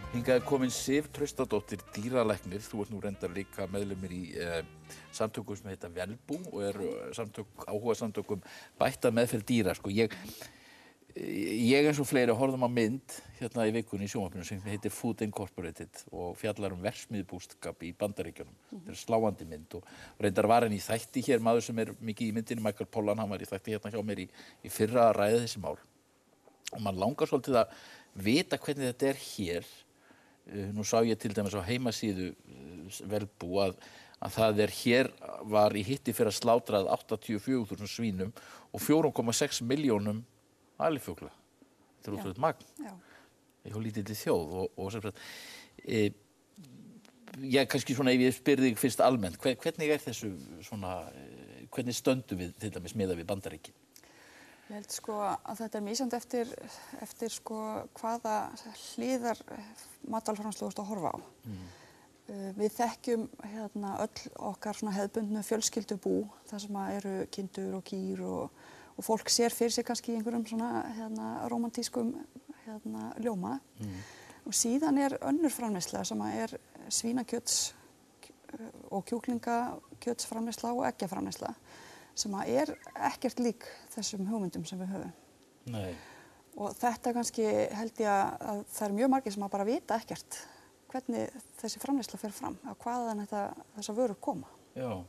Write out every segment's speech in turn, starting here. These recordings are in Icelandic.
Hingað komin Sif Traustadóttir, dýralæknir. Þú ert nú reyndar líka meðlimur í samtökum sem heita Velbú og eru áhugasamtök bætta meðferð dýra. Ég eins og fleiri horfðum á mynd hérna í vikunni í sjónvarpinu sem heitir Food Incorporated og fjallar verksmiðjubúskap í Bandaríkjunum. Þetta sláandi mynd og reyndar var henni í þætti hér maður sem mikið í myndinni, Michael Pollan, hann var í þætti hérna hjá mér í fyrra að ræða þessi mál. Og mann langar svolítið að vita hvernig þetta hér. Nú sá ég til dæmis á heimasíðu Velbú að það hér var í hitti fyrir að slátrað 84.000 svínum og 4,6 milljónum alifugla. Þetta útrúlega magn. Já. Ég hef lítilli þjóð og sem sagt, ég kannski svona ef ég spyr þig fyrst almennt, hvernig þessu svona, hvernig stöndum við til dæmis miðað við Bandaríkin? Ég held að þetta misjandi eftir hvaða hliðar matvælaframleiðslu þú ert að horfa á. Við þekkjum öll okkar hefðbundnu fjölskyldubú, þar sem eru kindur og kýr og fólk sér fyrir sig kannski í einhverjum svona rómantískum ljóma. Og síðan önnur framleiðsla sem svínakjöts og kjúklingakjötsframleiðsla og eggjaframleiðsla sem ekkert lík þessum hugmyndum sem við höfum. Nei. Og þetta kannski held ég að það mjög margir sem bara vita ekkert hvernig þessi framleiðsla fer fram, að hvaðan þessar vörur koma. Já.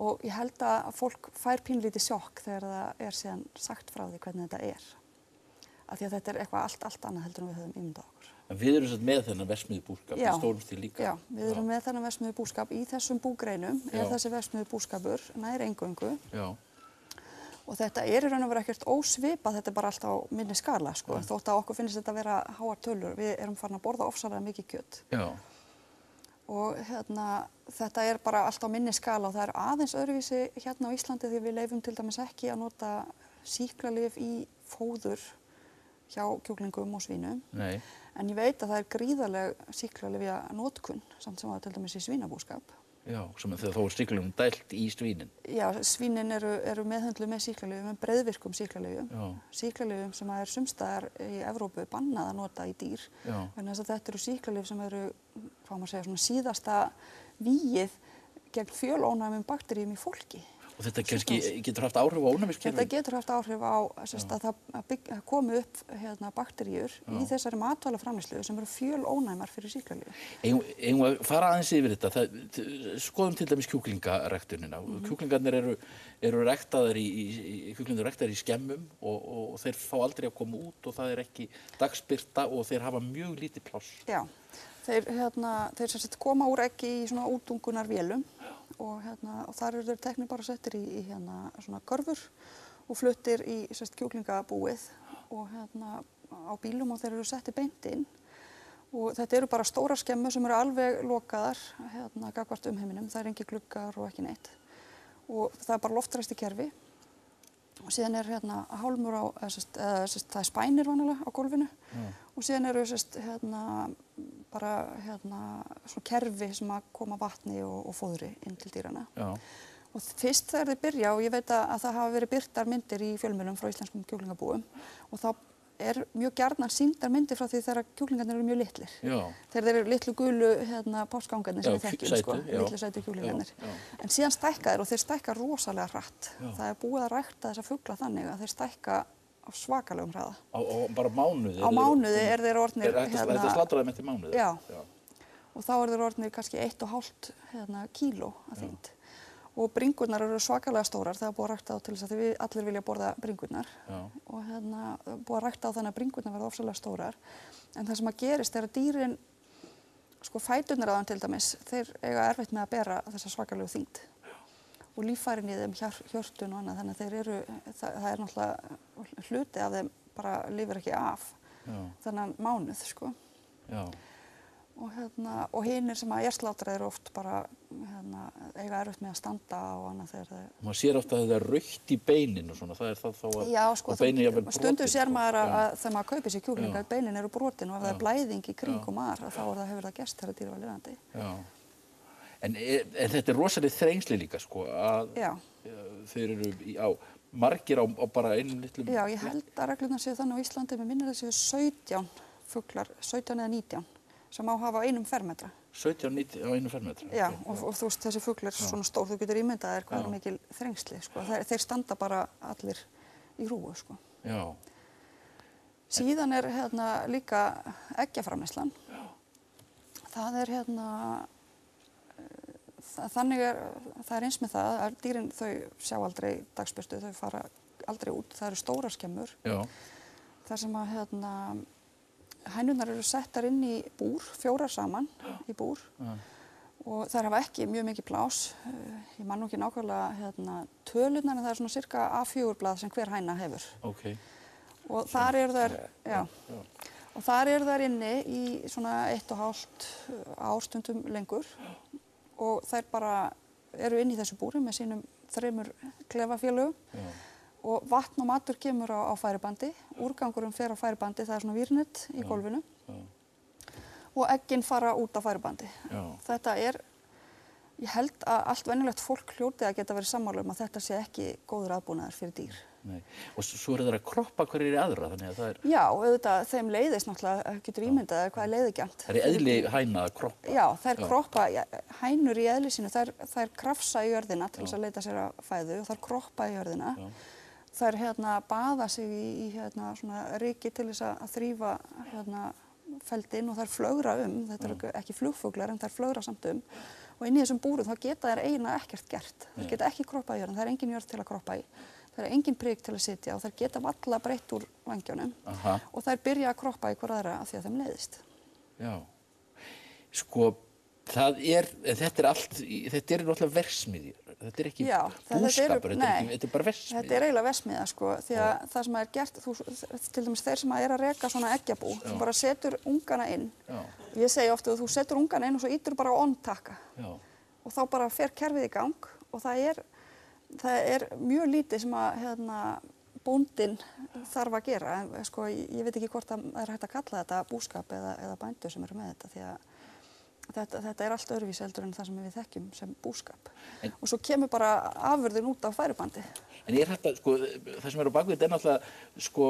Og ég held að fólk fær pínlítið sjokk þegar það síðan sagt frá því hvernig þetta Af því að þetta eitthvað allt annað heldur en við höfum ímyndað okkur. En við erum með þennan verksmiðjubúskap í stórum stíl líka. Já, við erum með þennan verksmiðjubúskap í þessum búgreinum, þessi verksmiðjubúskapur nær eingöngu. Já. Og þetta í raun og veru ekkert ósvipað, þetta bara allt á minni skala, þótt að okkur finnst þetta að vera háar tölur. Við erum farin að borða ofsalega mikið kjöt. Já. Og þetta bara allt á minni skala og það aðeins öðruvísi hérna á Íslandi því við leyfum til dæmis ekki að nota sýklalyf í fóður hjá kjúklingum og svínum. Nei. En ég veit að það gríðarleg sýklalyfja notkun samt sem til dæmis í svínabúskap. Já, sem þegar þá sýklalyfjum dælt í svínin. Já, svínin eru meðhöndluð með sýklalyfjum, með breiðvirkum sýklalyfjum. Sýklalyfjum sem sums staðar í Evrópu bannað að nota í dýr. Vegna þess að þetta eru sýklalyf sem hvað maður segja, svona síðasta vígið gegn fjölónæmum bakteríum í fólki. Og þetta kannski getur haft áhrif á ónæmiskerfið? Þetta getur haft áhrif á að það komi upp bakteríur í þessari matvælaframleiðslu sem eru fjölónæmar fyrir sýklalyf. Eigum að fara aðeins yfir þetta. Skoðum til dæmis kjúklingaræktunina. Kjúklingarnir eru ræktaðir í skemmum og þeir fá aldrei að koma út og það ekki dagsbirta og þeir hafa mjög lítið pláss. Já. Þeir koma úr eggi í svona útungunarvélum og þar eru þeir teknir bara settir í svona körfur og fluttir í kjúklingabúið og á bílum og þeir eru settir beint inn. Og þetta eru bara stórar skemmur sem eru alveg lokaðar gagnvart umheiminum, það engin gluggar og ekki neitt. Og það bara loftræstikerfi og síðan hálmur á, það spænir vanalega á gólfinu og síðan eru svona kerfi sem að koma vatni og fóðri inn til dýrana. Já. Og fyrst þegar þeir byrja, og ég veit að það hafa verið birtar myndir í fjölmiðlum frá íslenskum kjúklingabúum og þá mjög gjarnan sýndar myndir frá því þegar kjúklingarnir eru mjög litlir. Já. Þegar þeir eru litlu gulu páskagangarnir sem við þekkjum, litlu sætu kjúklingarnir. En síðan stækka þeir og þeir stækka rosalega hratt. Já. Það búið að rækta þessa fugla þannig að þeir stækka á svakalegum hraða. Á bara mánuði? Á mánuði þeir orðnir... Þetta slátraði með til mánuði? Já. Og þá þeir orðnir kannski 1,5 kíló að þyngd. Og bringurnar eru svakalega stórar, það búið að rækta á til þess að við allir vilja borða bringurnar. Já. Og búið að rækta á þannig að bringurnar verða ofsalega stórar. En það sem að gerist að dýrin, fæturnir á þeim til dæmis, þeir eiga erfitt með að bera þessa svakalegu þyngd. Og líffærin í þeim, hjörtun og annað, þannig að það náttúrulega hluti af þeim bara lifir ekki af þennan mánuð, Já. Og hinir sem að slátrað eru oft bara eiga erfitt með að standa og annað þegar þeir... Maður sér ofta að það rautt í beininu svona, það það þá að... Já, stundum sér maður að þegar maður kaupir sér kjúklinga að beinin eru brotin og ef það er blæðing í kringum þá hefur það gerst þegar dýr var lifandi. Já. En þetta rosalega þrengsli líka, að þeir eru á margir á bara einum litlum... Já, ég held að reglurnar séu þannig á Íslandi, mér minnir það séu 17 fuglar, 17 eða 19 sem á hafa á 1 fermetra. 17 nýtt á 1 fermetra? Já, og þú veist, þessi fugl svona stór, þú getur ímyndað þér hvað er mikil þrengsli, sko. Þeir standa bara allir í hrúgu, sko. Já. Síðan er líka eggjaframleiðslan. Það er það er eins með það að dýrin þau sjá aldrei dagsbirtu, þau fara aldrei út, það eru stórar skemmur. Já. Þar sem að hænurnar eru settar inn í búr, 4 saman í búr og þær hafa ekki mjög mikið plás. Ég man nú ekki nákvæmlega tölurnar en það er svona cirka A4 blað sem hver hæna hefur. Okay. Og þar eru þær, og þar eru þær inni í svona 1,5 ár stundum lengur og þær bara eru inni í þessu búri með sínum 3 klefafélögum og vatn og matur kemur á færibandi, úrgangurinn fer á færibandi, það er svona vírnet í gólfinu og eggin fara út á færibandi. Þetta er, ég held að allt venjulegt fólk hljóti að geta verið sammála að þetta sé ekki góður aðbúnaður fyrir dýr. Nei. Og svo eru þeir að kroppa hverjir í aðra, þannig að það er... Já, auðvitað, þeim leiðist náttúrulega, getur ímyndað hvað er leiðigjarnt. Það er eðli hæna að kroppa. Já, þær kroppa, hænur í eðli sínu, þær krafsa í jörðina til þess að leita sér að fæðu og þær kroppa í jörðina. Þær baða sig í svona ryki til þess að þrífa feldinn og þær flögra þetta eru ekki flugfuglar en þær flögra samt og inn í þessum búrum þá geta þær eiginlega ekkert gert. Þær geta ekki kroppað í jörðina, það er engin jörð til að kroppa í. Það er engin prik til að sitja og þær geta varla breytt úr vængjónum og þær byrja að kroppa í hver aðra af því að þeim leiðist. Já, sko, þetta er náttúrulega verksmiðjur, þetta er ekki búskapur, þetta er bara verksmiðja. Þetta er eiginlega verksmiðja, sko, því að það sem er gert, til dæmis þeir sem er að reka svona eggjabú, þú bara setur ungana inn. Ég segi ofta að þú setur ungana inn og svo ýtur bara á on-taka og þá bara fer kerfið í gang og það er mjög lítið sem að bóndinn þarf að gera. En sko, ég veit ekki hvort það er hægt að kalla þetta búskap eða bændur sem eru með þetta því að þetta er allt öðruvísi heldur en það sem við þekkjum sem búskap. Og svo kemur bara afurðin út á færibandi. En ég held að sko, það sem er á bakvið þetta er náttúrulega sko,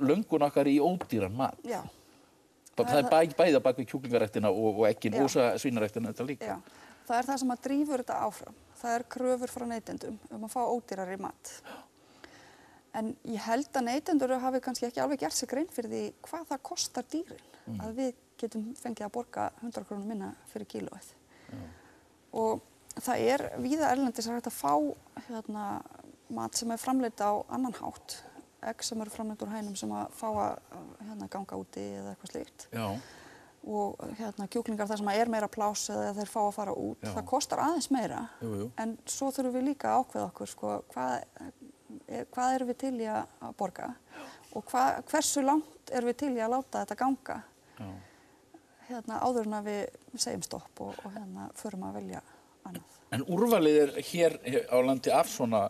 löngun okkar í ódýran mat. Já. Það er bæði á bakvið kjúklingaræktina og eggin og svínaræktina þetta líka. Já. Það er það sem að drífur þetta áfram. Það er kröfur frá neytendum að fá ódýrari mat. En ég held að neytendur hafi kannski ekki alveg gert sig grein fyrir því hvað það kostar dýrin. Að við getum fengið að borga 100 krónur minna fyrir kílóið. Og það er víða erlendis að hægt að fá mat sem er framleitt á annan hátt. Egg sem eru framleitt úr hænum sem að fá að ganga úti eða eitthvað slíkt. Já. Og kjúklingar þar sem er meira pláss eða þeir fá að fara út. Það kostar aðeins meira, en svo þurfum við líka að ákveða okkur sko, hvað erum við til í að borga og hversu langt erum við til í að láta þetta ganga áður en að við segjum stopp og förum að velja annað. En úrvalið er hér á landi af svona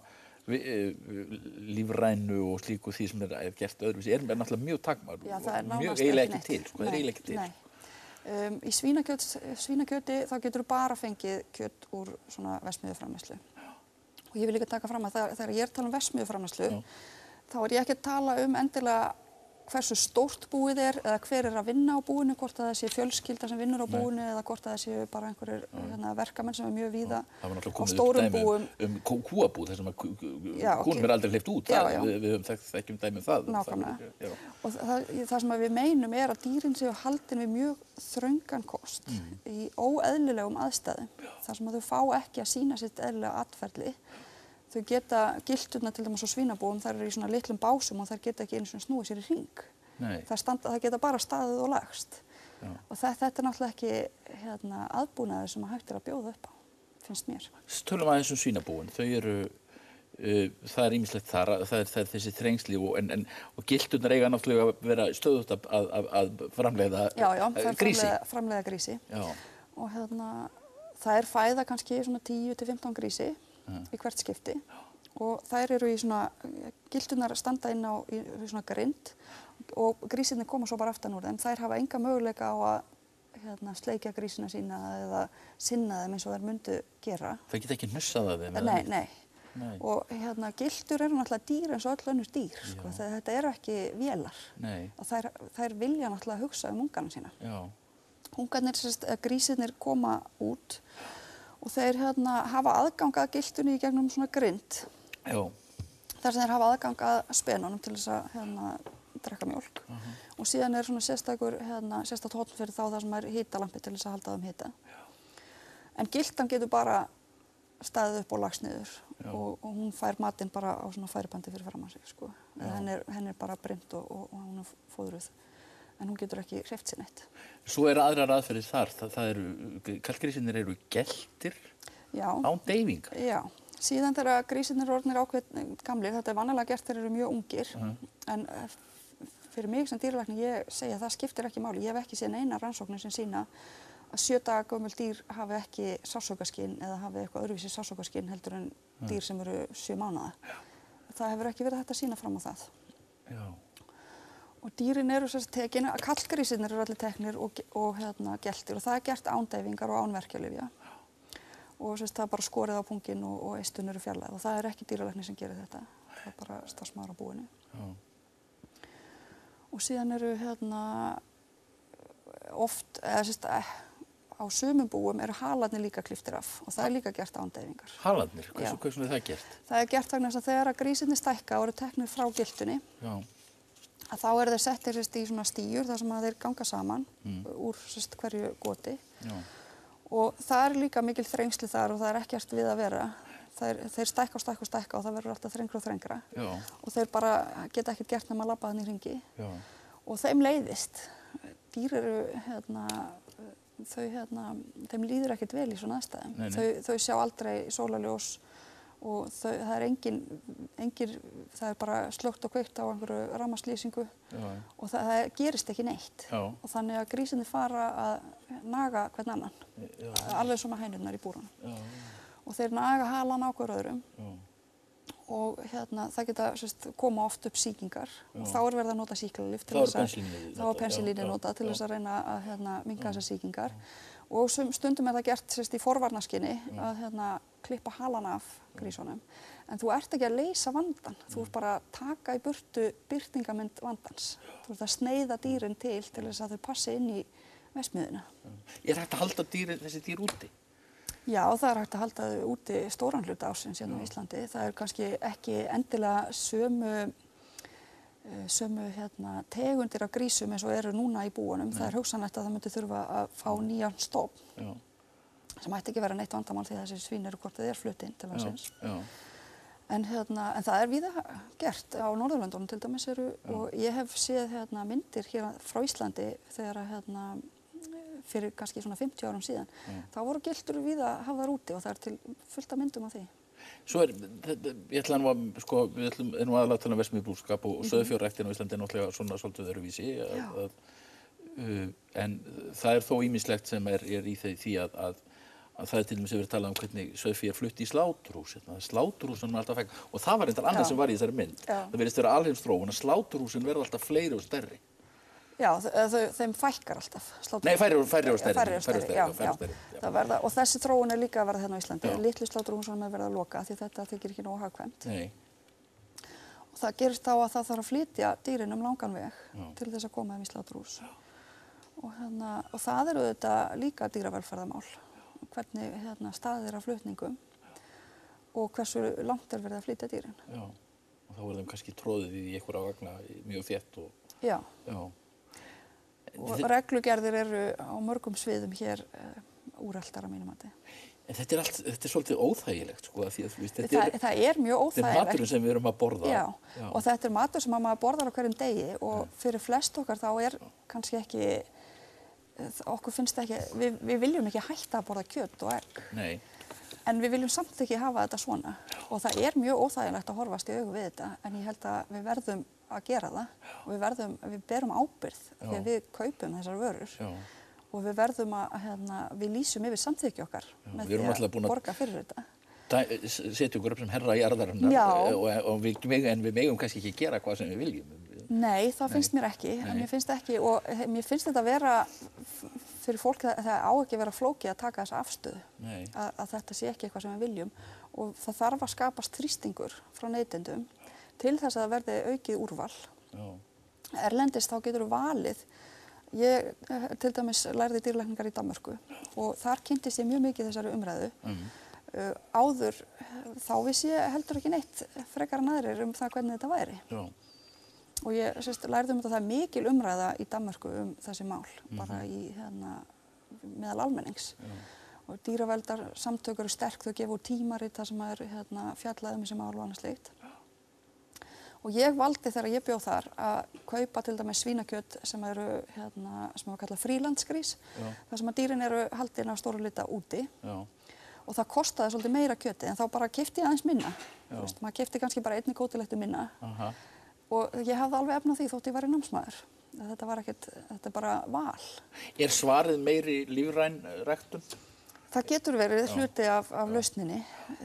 lífrænu og slíku því sem er gert öðruvísi er náttúrulega mjög takmark og mjög eiginlega ekki til. Það er eiginlega ekki til. Í svínakjöti þá getur þú bara fengið kjöt úr svona verksmiðjuframleiðslu. Og ég vil líka taka fram að þegar ég er að tala um verksmiðjuframleiðslu, þá er ég ekki að tala um endilega hversu stórt búið er eða hver er að vinna á búinu, hvort að það sé fjölskylda sem vinnur á búinu eða hvort að það séu bara einhverjir verkamenn sem er mjög víða á stórum búum. Kúabú, þar sem að kúnum er aldrei hleypt út, við höfum þekkjum dæmi um það. Nákvæmlega. Og það sem við meinum er að dýrin séu haldin við mjög þröngan kost í óeðlilegum aðstæðum, þar sem að þau fá ekki að sýna sitt eðlilega atferli. Þau geta gilturnar til dæmis á svínabúum, þær eru í svona litlum básum og þær geta ekki einu svona snúið sér í hring. Það geta bara staðið og lagst. Og þetta er náttúrulega ekki aðbúnaður sem hægt er að bjóða upp á, finnst mér. Tölum aðeins um svínabúin. Þau eru, það er ýmislegt þar, það er þessi þrengsli og gilturnar eiga náttúrulega að vera stöðugt að framleiða grísi. Já, framleiða grísi. Og það er fæða kannski svona 10-15 grísi í hvert skipti og þær eru í svona, gilturnar standa inn í svona grind og grísirnir koma svo bara aftan úr þeim. Þær hafa enga möguleika á að sleikja grísina sína eða sinna þeim eins og þær myndu gera. Það geta ekki hnussað af þeim? Nei. Og giltur eru náttúrulega dýr eins og öll önnur dýr. Þetta eru ekki vélar. Og þær vilja náttúrulega hugsa ungana sína. Já. Ungarnir, grísirnir koma út og þeir hafa aðgang að gyltunni í gegnum svona grind. Já. Þar sem þeir hafa aðgang að spenunum til þess að drekka mjólk. Og síðan svona sérstakt horn fyrir þá þar sem hitalampi til þess að halda þeim hita. En gyltan getur bara staðið upp og lagst niður og hún fær matinn bara á svona færibandi fyrir framan sig, sko. Henni bara brint og hún fóðruð. En hún getur ekki hreyft sér neitt. Svo aðrar aðferðir þar. Kallgrísirnir eru geltir án deyfingar. Já. Síðan þegar grísirnir eru orðnir ákveðnir gamlir, þetta vanalega gert þeir eru mjög ungir, en fyrir mig sem dýralæknir ég segi að það skiptir ekki máli. Ég hef ekki séð neina rannsóknir sem sýna að 7 daga gömul dýr hafi ekki sársaukaskyn eða hafi eitthvað öðruvísi sársaukaskyn heldur en dýr sem eru 7 mánaða. Það hefur ekki verið hægt að sýna fram á það. Já. Og dýrin eru tekin, kallgrísirnir eru allir teknir og geltir og það gert án deyfingar og án verkjalyfja. Og það bara skorið á punginn og eistun eru fjarlægð og það ekki dýralæknir sem gerir þetta. Það bara starfsmaður á búinu. Já. Og síðan eru oft, á sumum búum eru halarnir líka klipptir af og það líka gert án deyfingar. Halarnir? Hversu er það gert? Það gert vegna þess að þegar grísirnir stækka og eru teknir frá gyltunni, að þá eru þeir settir í svona stíur þar sem að þeir ganga saman úr hverju goti. Já. Og það líka mikil þrengsli þar og það ekkert við að vera. Þeir stækka og það verður alltaf þrengra og þrengra. Já. Og þeir bara geta ekkert gert nema að labba þarna í hringi. Já. Og þeim leiðist. Dýr eru, þeim líður ekkert vel í svona aðstæðum. Þau sjá aldrei sólarljós og það er bara slökkt og kveikt á einhverju rafmagnslýsingu og það gerist ekki neitt. Og þannig að grísirnir fara að naga hvern annan, alveg svona hænurnar í búrunum. Og þeir naga halan á hver öðrum og það geta koma oft upp sýkingar og þá verið að nota sýklalyf til þess að pensilínið nota til þess að reyna að minnka þessar sýkingar. Og stundum það gert í forvarnaskyni að klippa halana af grísunum. En þú ert ekki að leysa vandann. Þú ert bara að taka í burtu birtingamynd vandans. Þú ert að sneiða dýrin til þess að þau passi inn í verksmiðjuna. Hægt að halda þessi dýr úti? Já, það hægt að halda þau úti stóran hluta ársins hérna á Íslandi. Það kannski ekki endilega sömu tegundir af grísum eins og eru núna í búunum. Það hugsanlegt að það myndi þurfa að fá nýjan stofn sem ætti ekki vera neitt vandamál því að þessi svín eru hvort þið flutt inn til landsins. En það víða gert á Norðurlöndunum til dæmis og ég hef séð myndir hér frá Íslandi þegar fyrir kannski svona 50 árum síðan. Þá voru gyltur víða hafðar úti og það til fullt af myndum af því. Svo ég ætla við ætlum aðalega að tala um verksmiðjubúskap og sauðfjárræktin á Íslandi náttúrulega svona svolítið öðruvísi. En það þó ýmislegt sem í því að það til dæmis hefur verið talað um hvernig sauðfé flutt í sláturhús. Sláturhúsin alltaf fækka. Og það var reyndar annað sem var í þessari mynd. Það virðist vera alheimsþróun að sláturhúsin verða alltaf fleiri og stærri. Já, þeim fækkar alltaf. Nei, færri og stærri. Og þessi þróun líka að verða hérna á Íslandi. Litlu sláturhúsunum verða að loka því þetta þykir ekki nógu hagkvæmt. Og það gerist þá að það þarf að flytja dýrin langan veg til þess að koma þeim í sláturhús. Og það auðvitað líka dýravelferðarmál. Hvernig staðir af flutningum og hversu langt verið að flytja dýrin. Já, og þá þeim kannski tróðið í einhverja vagna mjög þétt og... Já. Og reglugerðir eru á mörgum sviðum hér úreltar að mínum mati. En þetta er svolítið óþægilegt, sko, því að það er mjög óþægilegt. Þetta er maturinn sem við erum að borða. Já, og þetta er matur sem maður borðar á hverjum degi og fyrir flest okkar þá kannski ekki, okkur finnst ekki, við viljum ekki hætta að borða kjöt og egg. Nei. En við viljum samt ekki hafa þetta svona og það er mjög óþægilegt að horfast í augu við þetta en ég held að við verðum að gera það og við berum ábyrgð því að við kaupum þessar vörur og við verðum við lýsum yfir samþykki okkar með því að borga fyrir þetta. Setja okkur upp sem herra jarðarinnar en við megum kannski ekki gera hvað sem við viljum. Nei, það finnst mér ekki. Mér finnst ekki og mér finnst þetta vera fyrir fólk það á ekki að vera flókið að taka þessa afstöðu að þetta sé ekki eitthvað sem við viljum og það þarf að skapast þrýstingur frá neytendum til þess að það verði aukið úrval. Erlendis þá getur þú valið Ég til dæmis lærði dýralækningar í Danmörku og þar kynntist ég mjög mikið þessari umræðu. Áður þá vissi ég heldur ekki neitt frekar en aðrir það hvernig þetta væri. Já. Og ég lærði þetta, það er mikil umræða í Danmörku þessi mál, bara í meðal almennings. Og dýraveldarsamtök eru sterk, þau gefa út tímarit þar sem er fjallað þessi mál og annað slíkt. Og ég valdi þegar ég bjó þar að kaupa til dæmis svínakjöt sem eru sem við kalla frílandsgrís, þar sem að dýrin eru haldin af stóru hluta úti. Já. Og það kostaði svolítið meira kjöti, en þá bara keypti ég aðeins minna. Maður keypti kannski bara einni kótilettu minna. Og ég hafði alveg efni á því þótt ég væri námsmaður. Þetta er bara val. Er svarið meiri lífræn ræktun? Það getur verið hluti af lausninni,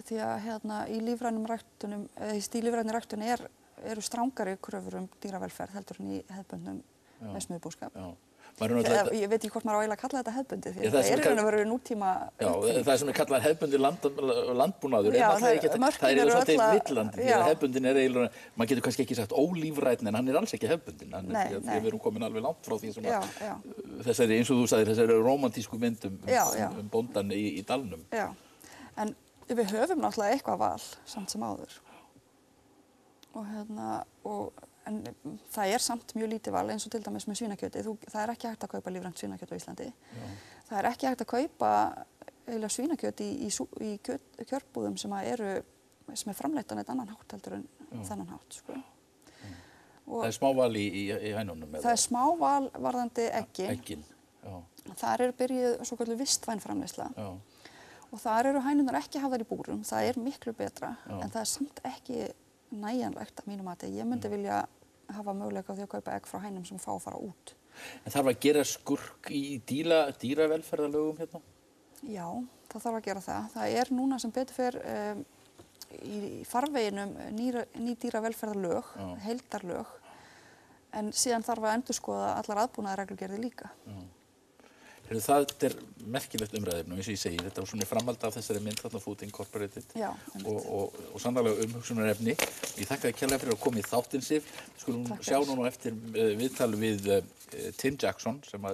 því að í lífrænum ræktunum, í lífrænni ræktun eru strangari kröfur dýravelferð heldur en í hefðbundnum verksmiðjubúskap. Ég veit ekki hvort maður á eiginlega að kalla þetta hefðbundið, því það er í raun og veru nútíma það sem er kallað hefðbundið landbúnaður, það er svolítið villandi, því að hefðbundin er eiginlega, maður getur kannski ekki sagt ólífrænn, en hann er alls ekki hefðbundin, því að við erum komin alveg langt frá því sem þessari, eins og þú sagðir, þessari romantísku mynd bóndan í dalnum. Já, en við höfum náttúrulega eitthvað val, samt sem áður. En það er samt mjög lítið val, eins og til dæmis með svínakjöti. Það er ekki hægt að kaupa lífrænt svínakjöt á Íslandi. Það er ekki hægt að kaupa svínakjöt í kjörbúðum sem er framleitt á neitt annan hátt heldur en þennan hátt. Það er smá val í hænunum? Það er smá val varðandi eggin. Eggin, já. Þar byrjuð svokölluð vistvæn framleiðsla. Og þar eru hænurnar ekki hafðar í búrum. Það er miklu betra, en það er samt ekki nægjanlegt að mínu mati. Ég myndi vilja hafa möguleika á því að kaupa egg frá hænum sem fá að fara út. En þarf að gera skurk í dýravelferðarlögum hérna? Já, það þarf að gera það. Það er núna sem betur fer í farveginum ný dýravelferðarlög, heildarlög, en síðan þarf að endurskoða allar aðbúnaðarreglugerðir líka. Það er merkilegt umræðefni, eins og ég segi, þetta var svona framhald af þessari mynd, þarna Food Incorporated og sannarlega umhugsunarefni. Ég þakka þér kærlega fyrir að koma í þáttinn, Sif. Skulum sjá núna eftir viðtal við Tim Jackson sem